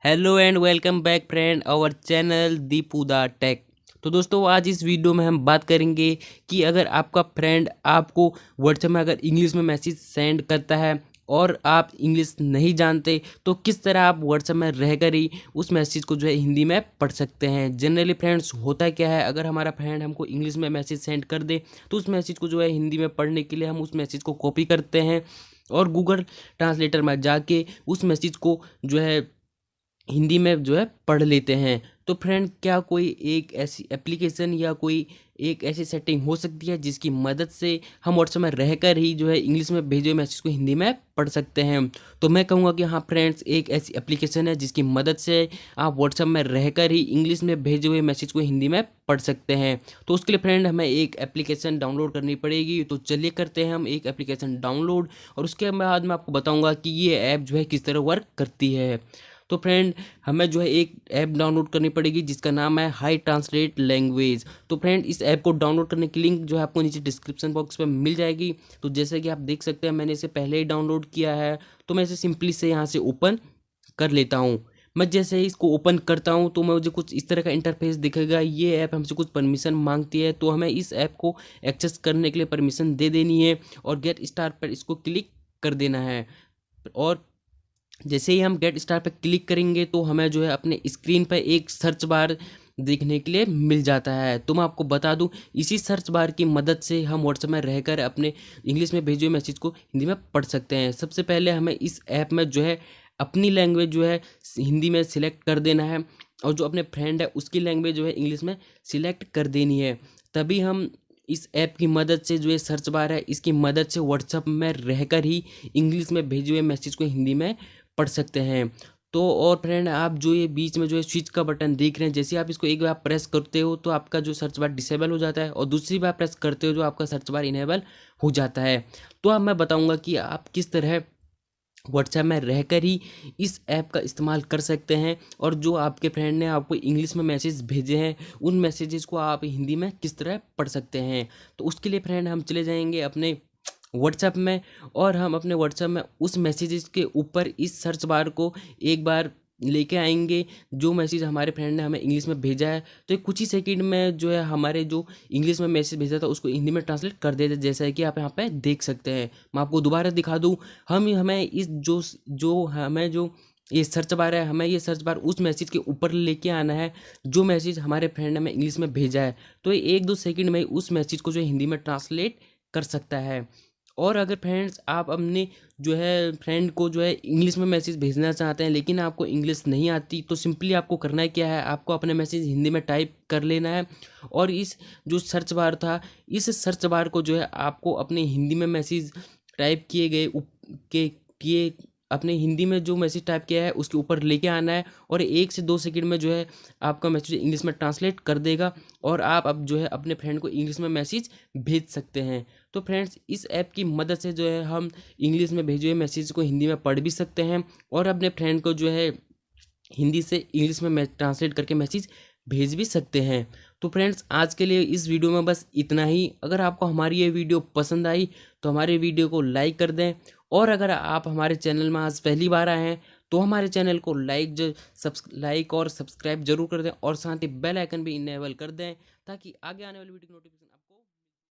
Hello and welcome back friend our channel Deepu दा tech. तो दोस्तों आज इस वीडियो में हम बात करेंगे कि अगर आपका फ्रेंड आपको व्हाट्सएप में अगर इंग्लिश में मैसेज सेंड करता है और आप इंग्लिश नहीं जानते तो किस तरह आप व्हाट्सएप में रहकर ही उस मैसेज को जो है हिंदी में पढ़ सकते हैं। जनरली फ्रेंड्स होता क्या है, अगर हमारा फ्रेंड हमको इंग्लिश में मैसेज सेंड कर दे तो उस मैसेज को जो है हिंदी में पढ़ने के लिए हम उस मैसेज को कॉपी करते हैं और गूगल ट्रांसलेटर में जाके उस मैसेज को जो है हिंदी में जो है पढ़ लेते हैं। तो फ्रेंड क्या कोई एक ऐसी एप्लीकेशन या कोई एक ऐसी सेटिंग हो सकती है जिसकी मदद से हम व्हाट्सएप में रहकर ही जो है इंग्लिश में भेजे हुए मैसेज को हिंदी में पढ़ सकते हैं? तो मैं कहूँगा कि हाँ फ्रेंड्स, एक ऐसी एप्लीकेशन है जिसकी मदद से आप व्हाट्सएप में रहकर ही इंग्लिश में भेजे हुए मैसेज को हिंदी में पढ़ सकते हैं। तो उसके लिए फ्रेंड हमें एक एप्लीकेशन डाउनलोड करनी पड़ेगी। तो चलिए करते हैं हम एक एप्लीकेशन डाउनलोड और उसके बाद मैं आपको बताऊँगा कि ये ऐप जो है किस तरह वर्क करती है। तो फ्रेंड हमें जो है एक ऐप डाउनलोड करनी पड़ेगी जिसका नाम है हाई ट्रांसलेट लैंग्वेज। तो फ्रेंड इस ऐप को डाउनलोड करने की लिंक जो है आपको नीचे डिस्क्रिप्शन बॉक्स में मिल जाएगी। तो जैसे कि आप देख सकते हैं मैंने इसे पहले ही डाउनलोड किया है, तो मैं इसे सिंपली से यहाँ से ओपन कर लेता हूँ। मैं जैसे ही इसको ओपन करता हूँ तो मुझे कुछ इस तरह का इंटरफेस दिखेगा। ये ऐप हमसे कुछ परमिशन मांगती है, तो हमें इस ऐप को एक्सेस करने के लिए परमिशन दे देनी है और गेट स्टार्ट पर इसको क्लिक कर देना है। और जैसे ही हम गेट स्टार पर क्लिक करेंगे तो हमें जो है अपने स्क्रीन पर एक सर्च बार देखने के लिए मिल जाता है। तो मैं आपको बता दूं, इसी सर्च बार की मदद से हम व्हाट्सएप में रहकर अपने इंग्लिश में भेजे हुए मैसेज को हिंदी में पढ़ सकते हैं। सबसे पहले हमें इस ऐप में जो है अपनी लैंग्वेज जो है हिंदी में सिलेक्ट कर देना है और जो अपने फ्रेंड है उसकी लैंग्वेज जो है इंग्लिश में सिलेक्ट कर देनी है। तभी हम इस ऐप की मदद से जो ये सर्च बार है इसकी मदद से व्हाट्सएप में रहकर ही इंग्लिश में भेजे हुए मैसेज को हिंदी में पढ़ सकते हैं। तो और फ्रेंड आप जो ये बीच में जो है स्विच का बटन देख रहे हैं, जैसे आप इसको एक बार प्रेस करते हो तो आपका जो सर्च बार डिसेबल हो जाता है और दूसरी बार प्रेस करते हो जो आपका सर्च बार इनेबल हो जाता है। तो अब मैं बताऊंगा कि आप किस तरह व्हाट्सएप में रहकर ही इस ऐप का इस्तेमाल कर सकते हैं और जो आपके फ्रेंड ने आपको इंग्लिश में मैसेज भेजे हैं उन मैसेजेस को आप हिंदी में किस तरह पढ़ सकते हैं। तो उसके लिए फ्रेंड हम चले जाएंगे अपने व्हाट्सएप में और हम अपने व्हाट्सएप में उस मैसेजेस के ऊपर इस सर्च बार को एक बार लेके आएंगे जो मैसेज हमारे फ्रेंड ने हमें इंग्लिश में भेजा है। तो कुछ ही सेकंड में जो है हमारे जो इंग्लिश में मैसेज भेजा था उसको हिंदी में ट्रांसलेट कर देते, जैसा कि आप यहाँ पे देख सकते हैं। मैं आपको दोबारा दिखा दूँ, हमें इस जो ये सर्च बार है, हमें ये सर्च बार उस मैसेज के ऊपर लेके आना है जो मैसेज हमारे फ्रेंड ने हमें इंग्लिश में भेजा है। तो ये 1-2 सेकंड में उस मैसेज को जो हिंदी में ट्रांसलेट कर सकता है। और अगर फ्रेंड्स आप अपने जो है फ्रेंड को जो है इंग्लिश में मैसेज भेजना चाहते हैं लेकिन आपको इंग्लिश नहीं आती, तो सिंपली आपको करना है क्या है, आपको अपने मैसेज हिंदी में टाइप कर लेना है और इस जो सर्च बार था इस सर्च बार को जो है आपको अपने हिंदी में मैसेज टाइप किए गए के किए अपने हिंदी में जो मैसेज टाइप किया है उसके ऊपर लेके आना है और 1 से 2 सेकंड में जो है आपका मैसेज इंग्लिश में ट्रांसलेट कर देगा और आप अब जो है अपने फ्रेंड को इंग्लिश में मैसेज भेज सकते हैं। तो फ्रेंड्स इस ऐप की मदद से जो है हम इंग्लिश में भेजे हुए मैसेज को हिंदी में पढ़ भी सकते हैं और अपने फ्रेंड को जो है हिंदी से इंग्लिश में ट्रांसलेट करके मैसेज भेज भी सकते हैं। तो फ्रेंड्स आज के लिए इस वीडियो में बस इतना ही। अगर आपको हमारी ये वीडियो पसंद आई तो हमारे वीडियो को लाइक कर दें और अगर आप हमारे चैनल में आज पहली बार आए हैं तो हमारे चैनल को लाइक और सब्सक्राइब जरूर कर दें और साथ ही बेल आइकन भी इनेबल कर दें ताकि आगे आने वाली वीडियो की नोटिफिकेशन